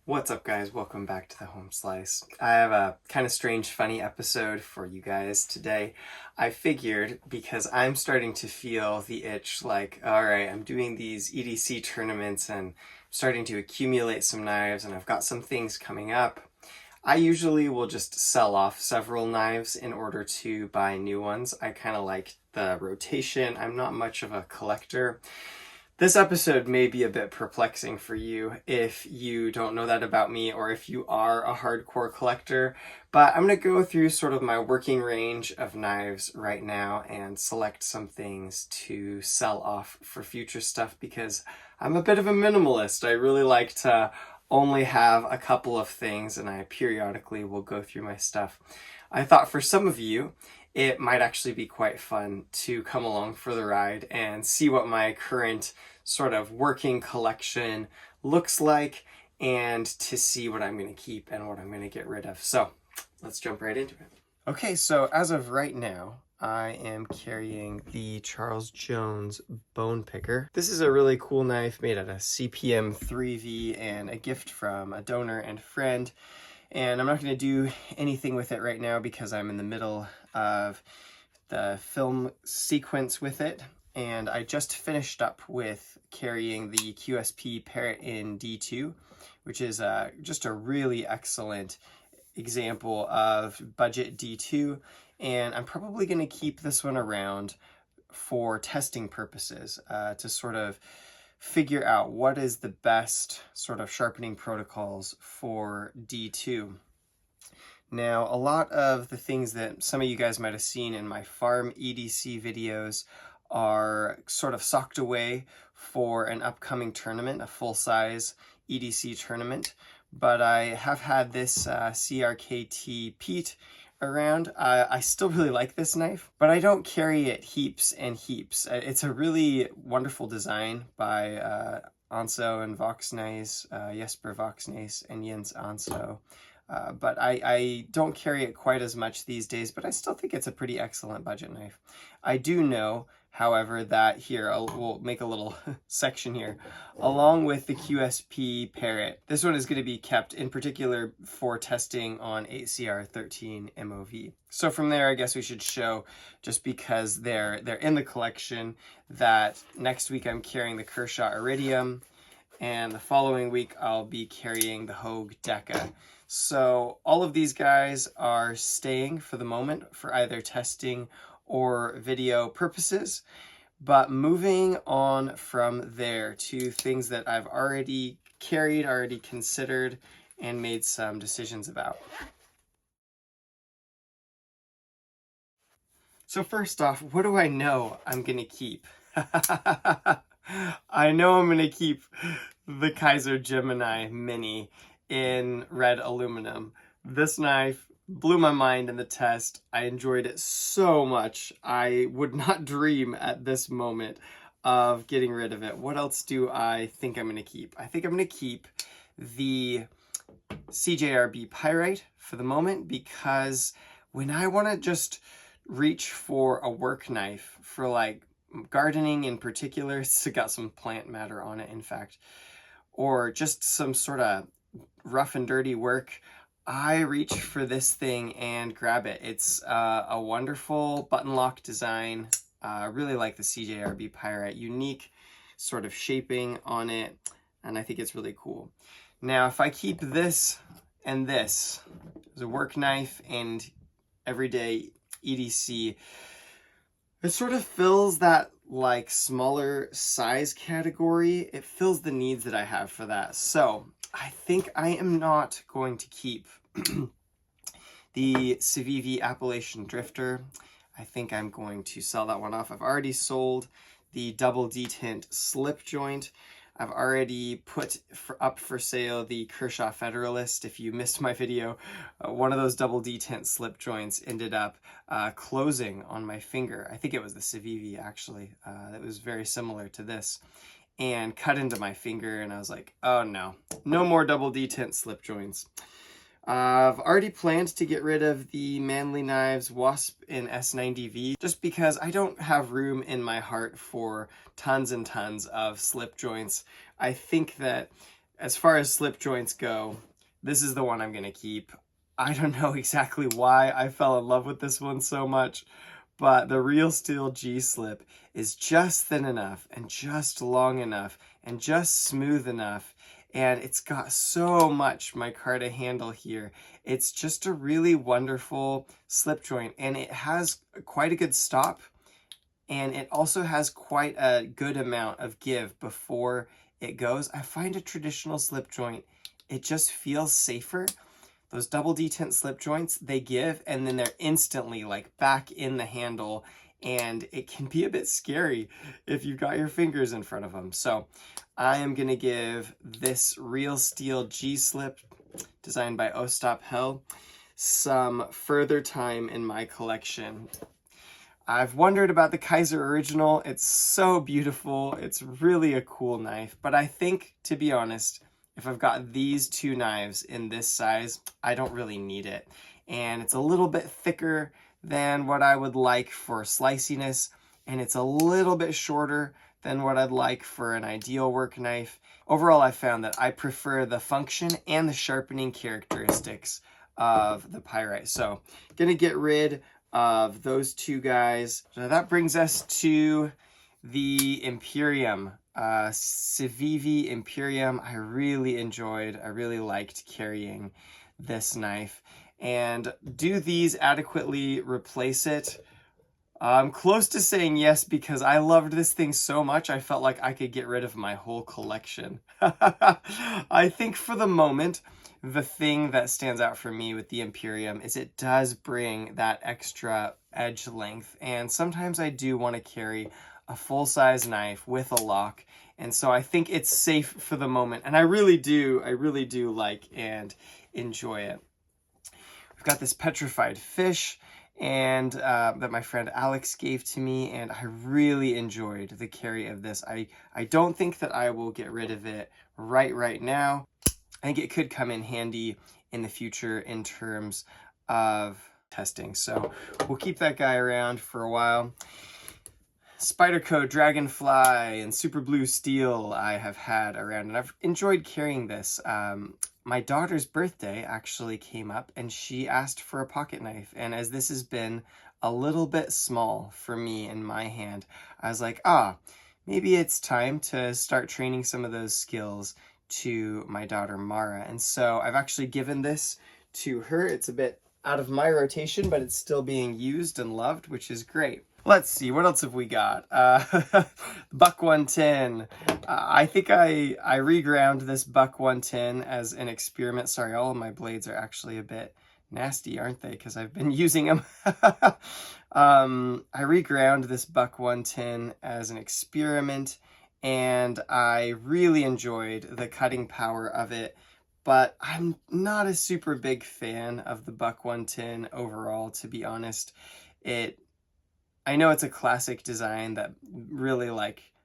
What's up, guys? Welcome back to the Home Slice. I have a kind of strange, funny episode for you guys today. I figured because I'm starting to feel the itch like, all right, I'm doing these EDC tournaments and starting to accumulate some knives, and I've got some things coming up. I usually will just sell off several knives in order to buy new ones. I kind of like the rotation. I'm not much of a collector. This episode may be a bit perplexing for you if you don't know that about me or if you are a hardcore collector, but I'm going to go through sort of my working range of knives right now and select some things to sell off for future stuff because I'm a bit of a minimalist. I really like to only have a couple of things and I periodically will go through my stuff. I thought for some of you, it might actually be quite fun to come along for the ride and see what my current sort of working collection looks like and to see what I'm going to keep and what I'm going to get rid of. So let's jump right into it. Okay, so as of right now, I am carrying the Charles Jones bone picker. This is a really cool knife made out of CPM 3V and a gift from a donor and friend. And I'm not going to do anything with it right now because I'm in the middle of the film sequence with it. And I just finished up with carrying the QSP Parrot in D2, which is just a really excellent example of budget D2. And I'm probably going to keep this one around for testing purposes to sort of figure out what is the best sort of sharpening protocols for D2. Now, a lot of the things that some of you guys might have seen in my farm EDC videos are sort of socked away for an upcoming tournament, a full-size EDC tournament. But I have had this CRKT Pete around. I still really like this knife, but I don't carry it heaps and heaps. It's a really wonderful design by Anso and Voxnaes, Jesper Voxnaes and Jens Anso. But I don't carry it quite as much these days, but I still think it's a pretty excellent budget knife. I do know, however, that here, we'll make a little section here, along with the QSP Parrot. This one is going to be kept in particular for testing on 8CR13 MOV. So from there, I guess we should show, just because they're in the collection, that next week I'm carrying the Kershaw Iridium, and the following week I'll be carrying the Hogue Deca. So all of these guys are staying for the moment for either testing or video purposes, but moving on from there to things that I've already carried, already considered, and made some decisions about. So first off, what do I know I'm going to keep? I know I'm going to keep the Kaiser Gemini Mini in red aluminum. This knife blew my mind in the test. I enjoyed it so much. I would not dream at this moment of getting rid of it. What else do I think I'm going to keep? I think I'm going to keep the CJRB Pyrite for the moment, because when I want to just reach for a work knife for like gardening in particular, it's got some plant matter on it, in fact, or just some sort of rough and dirty work, I reach for this thing and grab it. It's a wonderful button lock design. I really like the CJRB Pyrite, unique sort of shaping on it, and I think it's really cool. Now, if I keep this and this as a work knife and everyday EDC, it sort of fills that like smaller size category. It fills the needs that I have for that. So I think I am not going to keep the Civivi Appalachian Drifter. I think I'm going to sell that one off. I've already sold the double detent slip joint. I've already put up for sale the Kershaw Federalist. If you missed my video, one of those double detent slip joints ended up closing on my finger. I think it was the Civivi, actually. That was very similar to this, and cut into my finger, and I was like, oh no, no more double detent slip joints. I've already planned to get rid of the Manly Knives Wasp in S90V just because I don't have room in my heart for tons and tons of slip joints. I think that As far as slip joints go, this is the one I'm going to keep. I don't know exactly why I fell in love with this one so much, but the Real Steel G-slip is just thin enough and just long enough and just smooth enough. And it's got so much micarta to handle here. It's just a really wonderful slip joint, and it has quite a good stop, and it also has quite a good amount of give before it goes. I find a traditional slip joint, it just feels safer. Those double detent slip joints, they give, and then they're instantly like back in the handle, and it can be a bit scary if you've got your fingers in front of them. So I am going to give this Real Steel G-slip, designed by Ostap Hell, some further time in my collection. I've wondered about the Kaiser Original. It's so beautiful. It's really a cool knife, but I think, to be honest, if I've got these two knives in this size, I don't really need it. And it's a little bit thicker than what I would like for sliciness, and it's a little bit shorter than what I'd like for an ideal work knife. Overall, I found that I prefer the function and the sharpening characteristics of the Pyrite. So, gonna get rid of those two guys. So that brings us to the Imperium. Civivi Imperium, I really enjoyed. I really liked carrying this knife. And do these adequately replace it? I'm close to saying yes, because I loved this thing so much I felt like I could get rid of my whole collection. I think for the moment, the thing that stands out for me with the Imperium is it does bring that extra edge length, and sometimes I do want to carry a full-size knife with a lock, and so I think it's safe for the moment, and I really do like and enjoy it. We've got this petrified fish, and that my friend Alex gave to me, and I really enjoyed the carry of this. I don't think that I will get rid of it right now. I think it could come in handy in the future in terms of testing. So we'll keep that guy around for a while. Spyderco Dragonfly and Super Blue Steel I have had around, and I've enjoyed carrying this. My daughter's birthday actually came up, and she asked for a pocket knife. And as this has been a little bit small for me in my hand, I was like, maybe it's time to start training some of those skills to my daughter Mara. And so I've actually given this to her. It's a bit out of my rotation, but it's still being used and loved, which is great. Let's see, what else have we got? Buck 110. I think I reground this Buck 110 as an experiment. Sorry, all of my blades are actually a bit nasty, aren't they? Because I've been using them. I reground this Buck 110 as an experiment, and I really enjoyed the cutting power of it, but I'm not a super big fan of the Buck 110 overall, to be honest. I know it's a classic design that really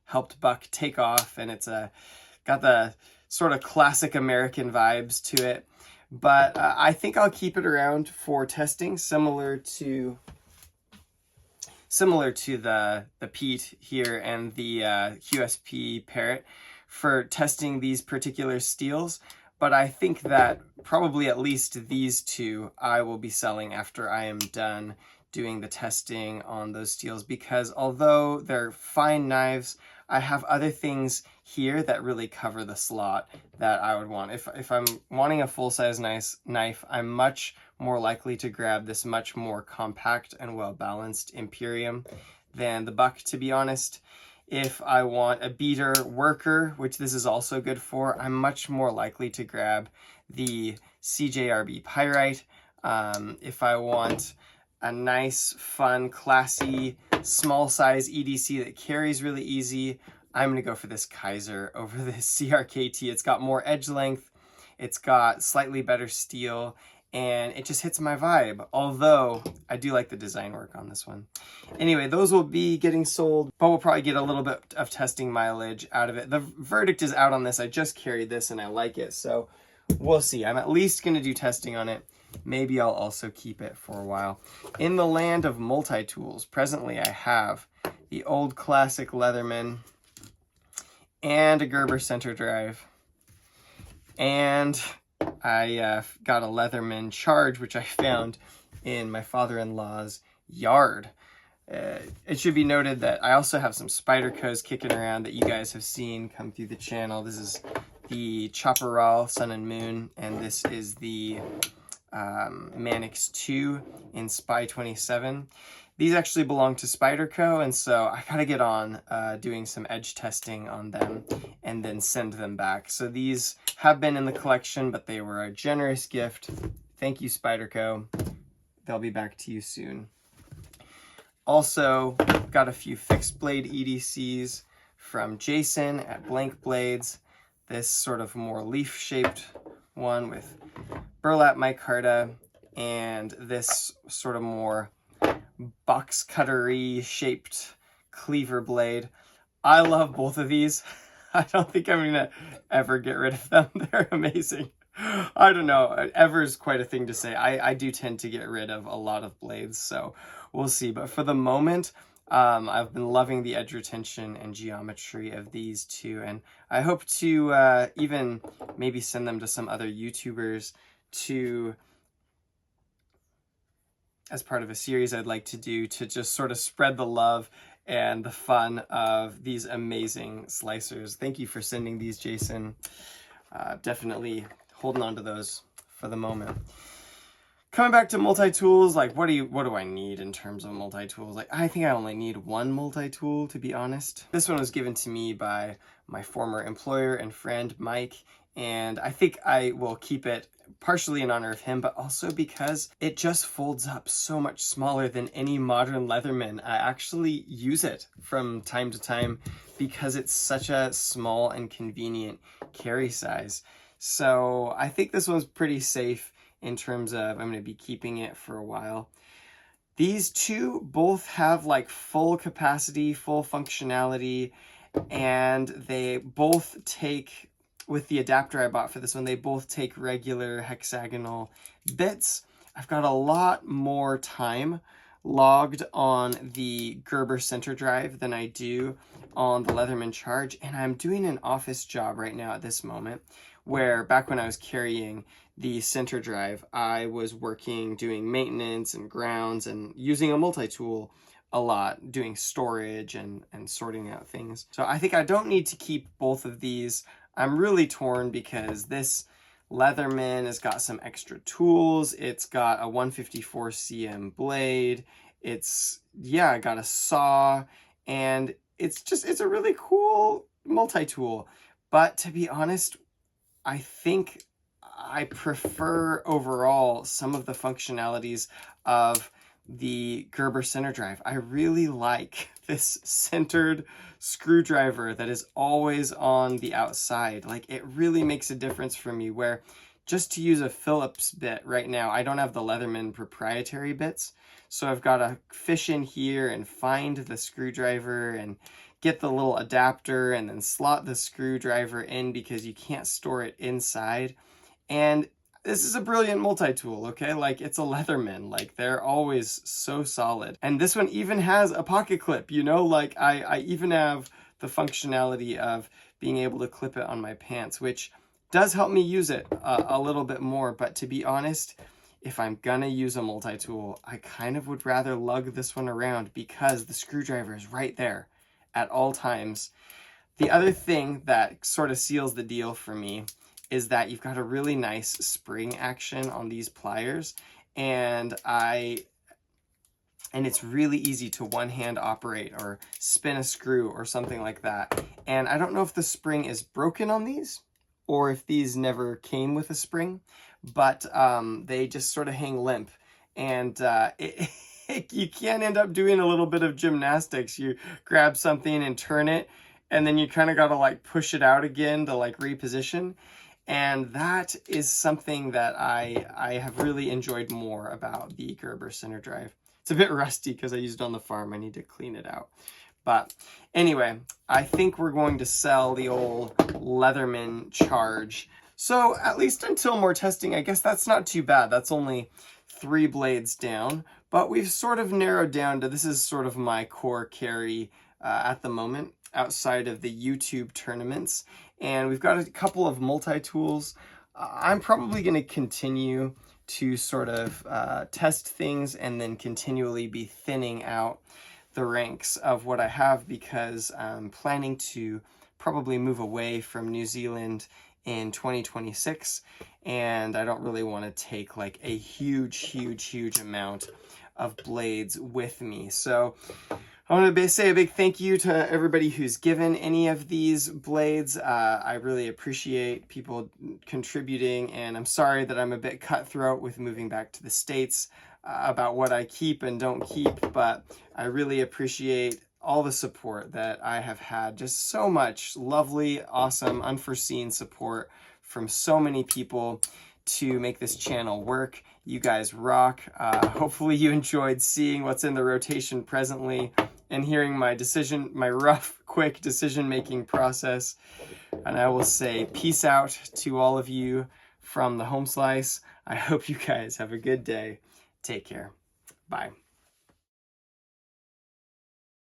helped Buck take off, and it's got the sort of classic American vibes to it, but I think I'll keep it around for testing, similar to the Pete here and the QSP Parrot, for testing these particular steels. But I think that probably at least these two I will be selling after I am done doing the testing on those steels, because although they're fine knives, I have other things here that really cover the slot that I would want. If I'm wanting a full-size knife, I'm much more likely to grab this much more compact and well-balanced Imperium than the Buck, to be honest. If I want a beater worker, which this is also good for, I'm much more likely to grab the CJRB Pyrite. If I want a nice, fun, classy, small size EDC that carries really easy, I'm gonna go for this Kaiser over this CRKT. It's got more edge length, it's got slightly better steel, and it just hits my vibe, although I do like the design work on this one. Anyway, those will be getting sold, but we'll probably get a little bit of testing mileage out of it. The verdict is out on this. I just carried this and I like it, so we'll see. I'm at least gonna do testing on it. Maybe I'll also keep it for a while. In the land of multi-tools, presently I have the old classic Leatherman and a Gerber center drive. And I got a Leatherman Charge, which I found in my father-in-law's yard. It should be noted that I also have some Spydercos kicking around that you guys have seen come through the channel. This is the Chaparral Sun and Moon, and this is the Mannix 2 in Spy 27. These actually belong to Spyderco, and so I gotta get on doing some edge testing on them and then send them back. So these have been in the collection, but they were a generous gift. Thank you, Spyderco. They'll be back to you soon. Also, got a few fixed blade EDCs from Jason at Blank Blades. This sort of more leaf-shaped one with burlap micarta, and this sort of more box cuttery shaped cleaver blade. I love both of these. I don't think I'm gonna ever get rid of them. They're amazing. I don't know. Ever is quite a thing to say. I do tend to get rid of a lot of blades, so we'll see. But for the moment, I've been loving the edge retention and geometry of these two, and I hope to even maybe send them to some other YouTubers to, as part of a series I'd like to do, to just sort of spread the love and the fun of these amazing slicers. Thank you for sending these, Jason. Definitely holding on to those for the moment. Coming back to multi-tools, like what do I need in terms of multi-tools? Like, I think I only need one multi-tool, to be honest. This one was given to me by my former employer and friend, Mike, and I think I will keep it partially in honor of him, but also because it just folds up so much smaller than any modern Leatherman. I actually use it from time to time because it's such a small and convenient carry size. So I think this one's pretty safe in terms of I'm going to be keeping it for a while. These two both have like full capacity, full functionality, and they both take, with the adapter I bought for this one, they both take regular hexagonal bits. I've got a lot more time logged on the Gerber center drive than I do on the Leatherman Charge, and I'm doing an office job right now at this moment, where back when I was carrying the center drive, I was working doing maintenance and grounds and using a multi-tool a lot, doing storage and sorting out things. So I think I don't need to keep both of these. I'm really torn because this Leatherman has got some extra tools. It's got a 154 cm blade. It's, yeah, got a saw, and it's a really cool multi-tool. But to be honest, I think I prefer overall some of the functionalities of the Gerber center drive. I really like this centered screwdriver that is always on the outside. Like, it really makes a difference for me, where just to use a Phillips bit right now, I don't have the Leatherman proprietary bits. So I've got to fish in here and find the screwdriver and get the little adapter and then slot the screwdriver in because you can't store it inside. And this is a brilliant multi-tool, okay? Like, it's a Leatherman. Like, they're always so solid. And this one even has a pocket clip, you know? Like, I even have the functionality of being able to clip it on my pants, which does help me use it a little bit more. But to be honest, if I'm gonna use a multi-tool, I kind of would rather lug this one around because the screwdriver is right there at all times. The other thing that sort of seals the deal for me is that you've got a really nice spring action on these pliers, and it's really easy to one-hand operate or spin a screw or something like that. And I don't know if the spring is broken on these or if these never came with a spring, but they just sort of hang limp, and you can end up doing a little bit of gymnastics. You grab something and turn it, and then you kind of got to like push it out again to like reposition. And that is something that I have really enjoyed more about the Gerber center drive. It's a bit rusty because I used it on the farm. I need to clean it out. But anyway, I think we're going to sell the old Leatherman Charge. So at least until more testing, I guess that's not too bad. That's only 3 blades down. But we've sort of narrowed down to, this is sort of my core carry at the moment, outside of the YouTube tournaments. and we've got a couple of multi-tools. I'm probably going to continue to sort of test things and then continually be thinning out the ranks of what I have, because I'm planning to probably move away from New Zealand in 2026, and I don't really want to take like a huge amount of blades with me. So I want to say a big thank you to everybody who's given any of these blades. I really appreciate people contributing, and I'm sorry that I'm a bit cutthroat with moving back to the States about what I keep and don't keep, but I really appreciate all the support that I have had. Just so much lovely, awesome, unforeseen support from so many people to make this channel work. You guys rock. Hopefully you enjoyed seeing what's in the rotation presently and hearing my rough, quick decision-making process. And I will say peace out to all of you from the Home Slice. I hope you guys have a good day. Take care. Bye.